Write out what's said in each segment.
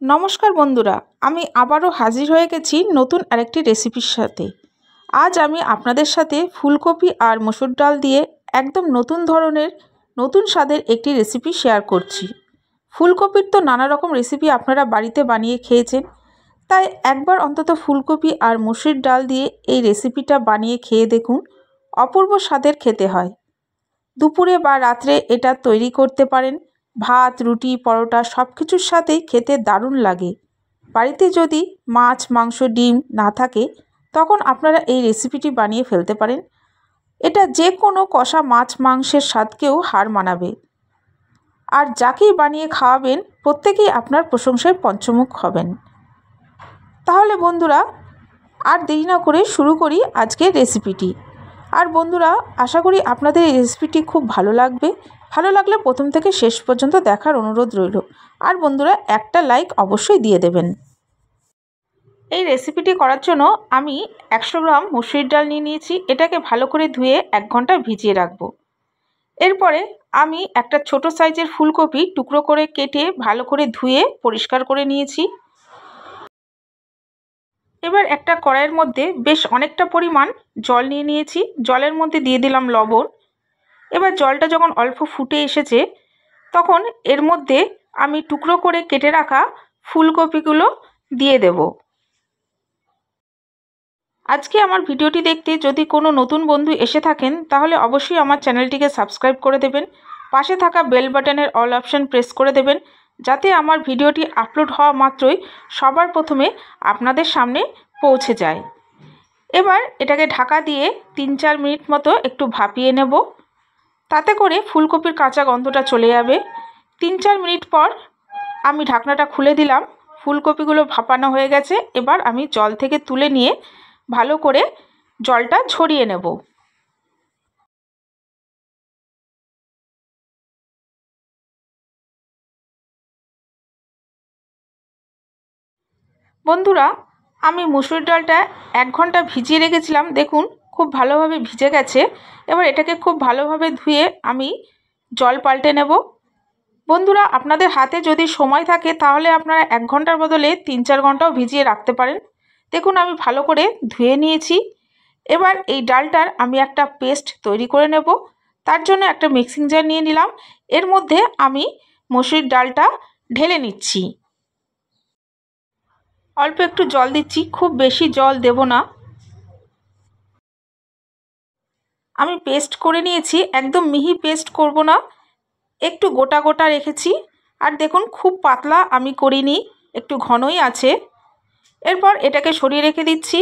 নমস্কার বন্ধুরা, আমি আবারও হাজির হয়ে গেছি নতুন আরেকটি রেসিপির সাথে। আজ আমি আপনাদের সাথে ফুলকপি আর মসুর ডাল দিয়ে একদম নতুন ধরনের নতুন স্বাদের একটি রেসিপি শেয়ার করছি। ফুলকপির তো নানা রকম রেসিপি আপনারা বাড়িতে বানিয়ে খেয়েছেন, তাই একবার অন্তত ফুলকপি আর মসুর ডাল দিয়ে এই রেসিপিটা বানিয়ে খেয়ে দেখুন, অপূর্ব স্বাদের খেতে হয়। দুপুরে বা রাত্রে এটা তৈরি করতে পারেন। ভাত, রুটি, পরোটা সব কিছুর সাথেই খেতে দারুণ লাগে। বাড়িতে যদি মাছ, মাংস, ডিম না থাকে তখন আপনারা এই রেসিপিটি বানিয়ে ফেলতে পারেন। এটা যে কোনো কষা মাছ মাংসের স্বাদকেও হার মানাবে। আর যাকেই বানিয়ে খাওয়াবেন প্রত্যেকেই আপনার প্রশংসায় পঞ্চমুখ হবেন। তাহলে বন্ধুরা আর দেরি না করে শুরু করি আজকের রেসিপিটি। আর বন্ধুরা, আশা করি আপনাদের এই রেসিপিটি খুব ভালো লাগবে। ভালো লাগলে প্রথম থেকে শেষ পর্যন্ত দেখার অনুরোধ রইল। আর বন্ধুরা, একটা লাইক অবশ্যই দিয়ে দেবেন। এই রেসিপিটি করার জন্য আমি 100 গ্রাম মসুর ডাল নিয়ে নিয়েছি। এটাকে ভালো করে ধুয়ে 1 ঘন্টা ভিজিয়ে রাখবো। এরপরে আমি একটা ছোট সাইজের ফুলকপি টুকরো করে কেটে ভালো করে ধুয়ে পরিষ্কার করে নিয়েছি। এবার একটা কড়াইয়ের মধ্যে বেশ অনেকটা পরিমাণ জল নিয়ে নিয়েছি। জলের মধ্যে দিয়ে দিলাম লবণ। এবার জলটা যখন অল্প ফুটে এসেছে তখন এর মধ্যে আমি টুকরো করে কেটে রাখা ফুলকপিগুলো দিয়ে দেব। আজকে আমার ভিডিওটি দেখতে যদি কোনো নতুন বন্ধু এসে থাকেন তাহলে অবশ্যই আমার চ্যানেলটিকে সাবস্ক্রাইব করে দেবেন। পাশে থাকা বেল বাটনের অল অপশন প্রেস করে দেবেন, যাতে আমার ভিডিওটি আপলোড হওয়া মাত্রই সবার প্রথমে আপনাদের সামনে পৌঁছে যায়। এবার এটাকে ঢাকা দিয়ে 3-4 মিনিট মতো একটু ভাপিয়ে নেব। তাতে করে ফুলকপির কাঁচা গন্ধটা চলে যাবে। 3-4 মিনিট পর আমি ঢাকনাটা খুলে দিলাম। ফুলকপিগুলো ভাপানো হয়ে গেছে। এবার আমি জল থেকে তুলে নিয়ে ভালো করে জলটা ঝরিয়ে নেব। বন্ধুরা, আমি মসুর ডালটা 1 ঘন্টা ভিজিয়ে রেখেছিলাম। দেখুন খুব ভালোভাবে ভিজে গেছে। এবার এটাকে খুব ভালোভাবে ধুয়ে আমি জল পাল্টে নেব। বন্ধুরা, আপনাদের হাতে যদি সময় থাকে তাহলে আপনারা 1 ঘন্টার বদলে 3-4 ঘন্টাও ভিজিয়ে রাখতে পারেন। দেখুন আমি ভালো করে ধুয়ে নিয়েছি। এবার এই ডালটার আমি একটা পেস্ট তৈরি করে নেব। তার জন্য একটা মিক্সিং জার নিয়ে নিলাম। এর মধ্যে আমি মসুর ডালটা ঢেলে নিচ্ছি। অল্প একটু জল দিচ্ছি, খুব বেশি জল দেব না। আমি পেস্ট করে নিয়েছি, একদম মিহি পেস্ট করব না, একটু গোটা গোটা রেখেছি। আর দেখুন খুব পাতলা আমি করিনি, একটু ঘনই আছে। এরপর এটাকে সরিয়ে রেখে দিচ্ছি।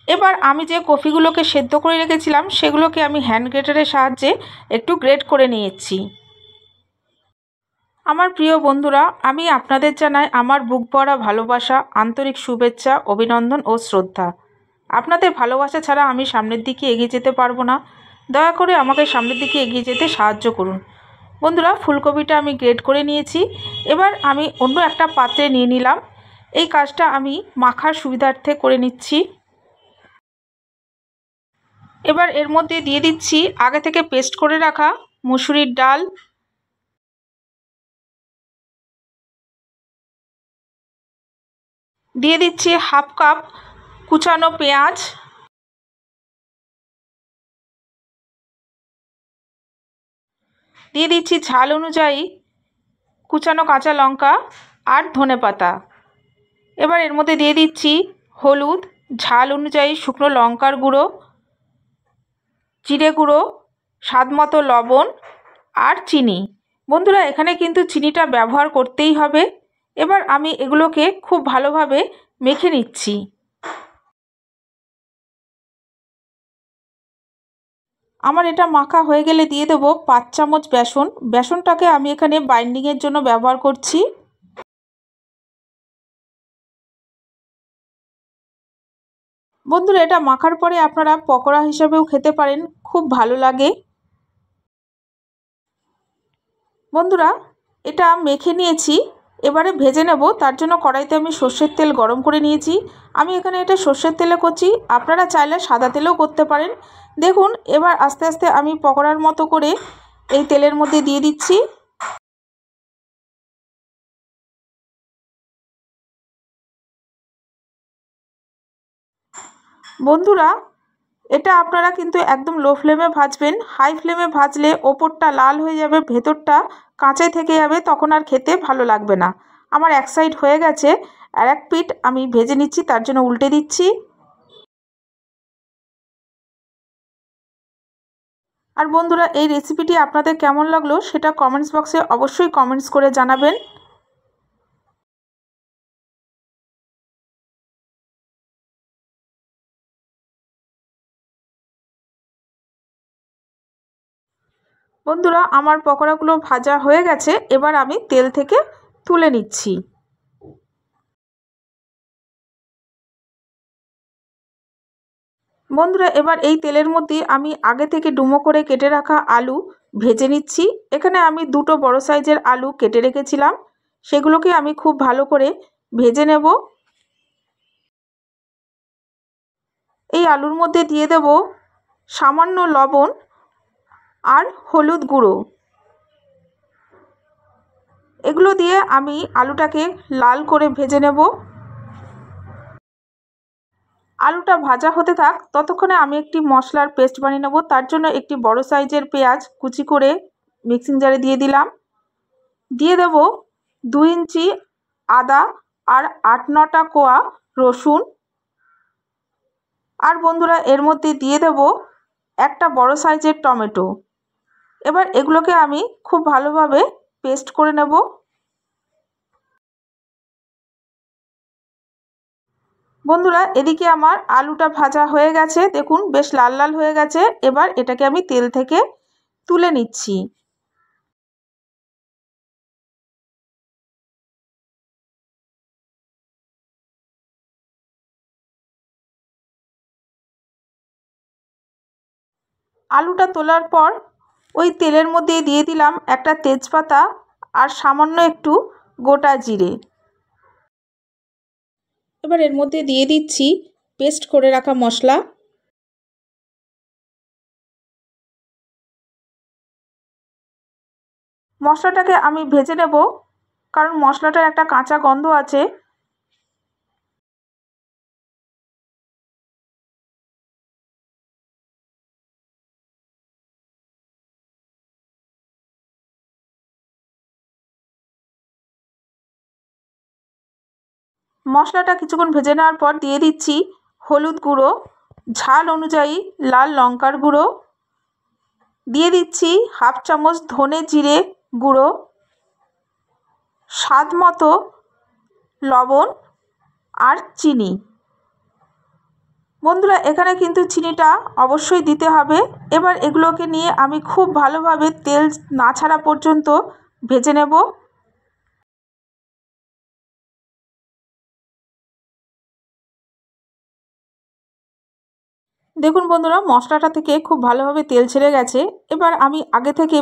এবার আমি যে কপিগুলোকে সেদ্ধ করে রেখেছিলাম সেগুলোকে আমি হ্যান্ড গ্রেটারের সাহায্যে একটু গ্রেট করে নিয়েছি। আমার প্রিয় বন্ধুরা, আমি আপনাদের জানাই আমার বুক ভরা ভালোবাসা, আন্তরিক শুভেচ্ছা, অভিনন্দন ও শ্রদ্ধা। আপনাদের ভালোবাসা ছাড়া আমি সামনের দিকে এগিয়ে যেতে পারবো না। দয়া করে আমাকে সামনের দিকে এগিয়ে যেতে সাহায্য করুন। বন্ধুরা, ফুলকপিটা আমি গ্রেট করে নিয়েছি। এবার আমি অন্য একটা পাত্রে নিয়ে নিলাম। এই কাজটা আমি মাখার সুবিধার্থে করে নিচ্ছি। এবার এর মধ্যে দিয়ে দিচ্ছি আগে থেকে পেস্ট করে রাখা মুসুরির ডাল, দিয়ে দিচ্ছি 1/2 কাপ কুচানো পেঁয়াজ, দিয়ে দিচ্ছি ঝাল অনুযায়ী কুচানো কাঁচা লঙ্কা আর ধনেপাতা। এবার এর মধ্যে দিয়ে দিচ্ছি হলুদ, ঝাল অনুযায়ী শুকনো লঙ্কার গুঁড়ো, জিরে গুঁড়ো, স্বাদ মতো লবণ আর চিনি। বন্ধুরা, এখানে কিন্তু চিনিটা ব্যবহার করতেই হবে। এবার আমি এগুলোকে খুব ভালোভাবে মেখে নিচ্ছি। আমার এটা মাখা হয়ে গেলে দিয়ে দেবো 5 চামচ বেসন। বেসনটাকে আমি এখানে বাইন্ডিংয়ের জন্য ব্যবহার করছি। বন্ধুরা, এটা মাখার পরে আপনারা পকোড়া হিসাবেও খেতে পারেন, খুব ভালো লাগে। বন্ধুরা, এটা মেখে নিয়েছি, এবারে ভেজে নেব। তার জন্য কড়াইতে আমি সর্ষের তেল গরম করে নিয়েছি। আমি এখানে এটা সর্ষের তেলে করছি, আপনারা চাইলে সাদা তেলেও করতে পারেন। দেখুন এবার আস্তে আস্তে আমি পকোড়ার মতো করে এই তেলের মধ্যে দিয়ে দিচ্ছি। বন্ধুরা, এটা আপনারা কিন্তু একদম লো ফ্লেমে ভাজবেন। হাই ফ্লেমে ভাজলে ওপরটা লাল হয়ে যাবে, ভেতরটা কাঁচাই থেকে যাবে, তখন আর খেতে ভালো লাগবে না। আমার এক সাইড হয়ে গেছে, আর এক পিঠ আমি ভেজে নিচ্ছি, তার জন্য উল্টে দিচ্ছি। আর বন্ধুরা, এই রেসিপিটি আপনাদের কেমন লাগলো সেটা কমেন্টস বক্সে অবশ্যই কমেন্টস করে জানাবেন। বন্ধুরা, আমার পকোড়াগুলো ভাজা হয়ে গেছে, এবার আমি তেল থেকে তুলে নিচ্ছি। বন্ধুরা, এবার এই তেলের মধ্যে আমি আগে থেকে ডুমো করে কেটে রাখা আলু ভেজে নিচ্ছি। এখানে আমি দুটো বড় সাইজের আলু কেটে রেখেছিলাম, সেগুলোকে আমি খুব ভালো করে ভেজে নেব। এই আলুর মধ্যে দিয়ে দেব সামান্য লবণ আর হলুদ গুঁড়ো। এগুলো দিয়ে আমি আলুটাকে লাল করে ভেজে নেব। আলুটা ভাজা হতে থাক, ততক্ষণে আমি একটি মশলার পেস্ট বানিয়ে নেব। তার জন্য একটি বড় সাইজের পেঁয়াজ কুচি করে মিক্সিং জারে দিয়ে দিলাম। দিয়ে দেব 2 ইঞ্চি আদা আর 8-9টা কোয়া রসুন। আর বন্ধুরা, এর মধ্যে দিয়ে দেব একটা বড় সাইজের টমেটো। এবার এগুলোকে আমি খুব ভালোভাবে পেস্ট করে নেব। বন্ধুরা, এদিকে আমার আলুটা ভাজা হয়ে গেছে, দেখুন বেশ লাল লাল হয়ে গেছে। এবার এটাকে আমি তেল থেকে তুলে নিচ্ছি। আলুটা তোলার পর ওই তেলের মধ্যে দিয়ে দিলাম একটা তেজপাতা আর সামান্য একটু গোটা জিরে। এবার এর মধ্যে দিয়ে দিচ্ছি পেস্ট করে রাখা মশলা। মশলাটাকে আমি ভেজে নেব, কারণ মশলাটার একটা কাঁচা গন্ধ আছে। মশলাটা কিছুক্ষণ ভেজে নেওয়ার পর দিয়ে দিচ্ছি হলুদ গুঁড়ো, ঝাল অনুযায়ী লাল লঙ্কার গুঁড়ো, দিয়ে দিচ্ছি 1/2 চামচ ধনে জিরে গুঁড়ো, স্বাদ মতো লবণ আর চিনি। বন্ধুরা, এখানে কিন্তু চিনিটা অবশ্যই দিতে হবে। এবার এগুলোকে নিয়ে আমি খুব ভালোভাবে তেল না ছাড়া পর্যন্ত ভেজে নেব। দেখুন বন্ধুরা, মশলাটা থেকে খুব ভালোভাবে তেল ছেড়ে গেছে। এবার আমি আগে থেকে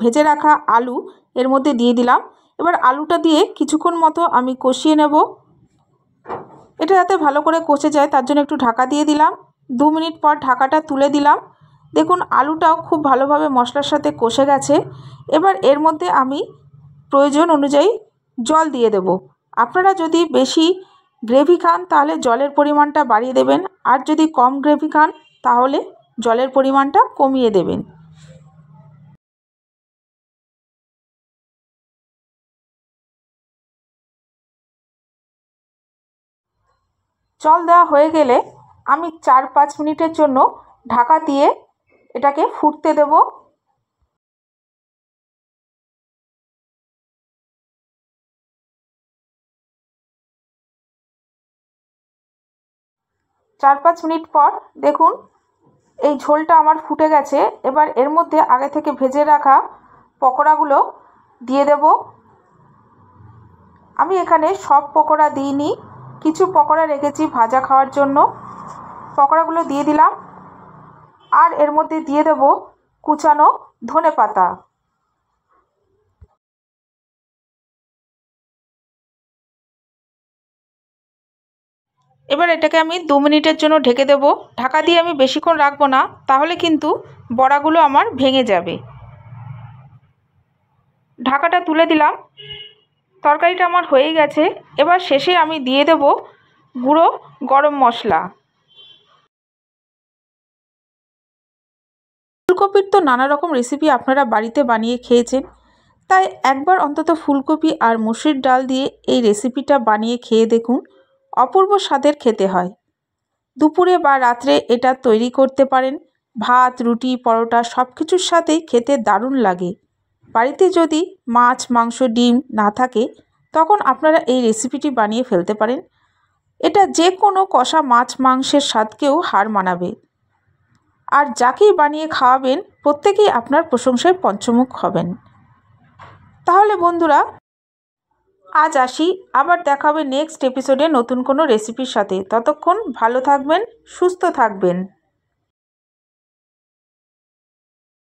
ভেজে রাখা আলু এর মধ্যে দিয়ে দিলাম। এবার আলুটা দিয়ে কিছুক্ষণ মতো আমি কষিয়ে নেব। এটা যাতে ভালো করে কষে যায় তার জন্য একটু ঢাকা দিয়ে দিলাম। 2 মিনিট পর ঢাকাটা তুলে দিলাম। দেখুন আলুটাও খুব ভালোভাবে মশলার সাথে কষে গেছে। এবার এর মধ্যে আমি প্রয়োজন অনুযায়ী জল দিয়ে দেব। আপনারা যদি বেশি গ্রেভি খান তাহলে জলের পরিমাণটা বাড়িয়ে দেবেন, আর যদি কম গ্রেভি খান তাহলে জলের পরিমাণটা কমিয়ে দেবেন। জল দেওয়া হয়ে গেলে আমি 4-5 মিনিটের জন্য ঢাকা দিয়ে এটাকে ফুটতে দেব। 4-5 মিনিট পর দেখুন এই ঝোলটা আমার ফুটে গেছে। এবার এর মধ্যে আগে থেকে ভেজে রাখা পকোড়াগুলো দিয়ে দেব। আমি এখানে সব পকোড়া দিইনি, কিছু পকোড়া রেখেছি ভাজা খাওয়ার জন্য। পকোড়াগুলো দিয়ে দিলাম, আর এর মধ্যে দিয়ে দেব কুচানো ধনেপাতা। এবার এটাকে আমি 2 মিনিটের জন্য ঢেকে দেব। ঢাকা দিয়ে আমি বেশিক্ষণ রাখবো না, তাহলে কিন্তু বড়াগুলো আমার ভেঙে যাবে। ঢাকাটা তুলে দিলাম। তরকারিটা আমার হয়ে গেছে। এবার শেষে আমি দিয়ে দেব গুঁড়ো গরম মশলা। ফুলকপির তো নানা রকম রেসিপি আপনারা বাড়িতে বানিয়ে খেয়েছেন, তাই একবার অন্তত ফুলকপি আর মসুর ডাল দিয়ে এই রেসিপিটা বানিয়ে খেয়ে দেখুন, অপূর্ব স্বাদের খেতে হয়। দুপুরে বা রাত্রে এটা তৈরি করতে পারেন, ভাত, রুটি, পরোটা সব কিছুর সাথেই খেতে দারুণ লাগে। বাড়িতে যদি মাছ, মাংস, ডিম না থাকে তখন আপনারা এই রেসিপিটি বানিয়ে ফেলতে পারেন। এটা যে কোনো কষা মাছ মাংসের স্বাদকেও হার মানাবে। আর যাকেই বানিয়ে খাওয়াবেন প্রত্যেকেই আপনার প্রশংসায় পঞ্চমুখ হবেন। তাহলে বন্ধুরা আজ আসি, আবার দেখা হবে নেক্সট এপিসোডে নতুন কোনো রেসিপির সাথে। ততক্ষণ ভালো থাকবেন, সুস্থ থাকবেন।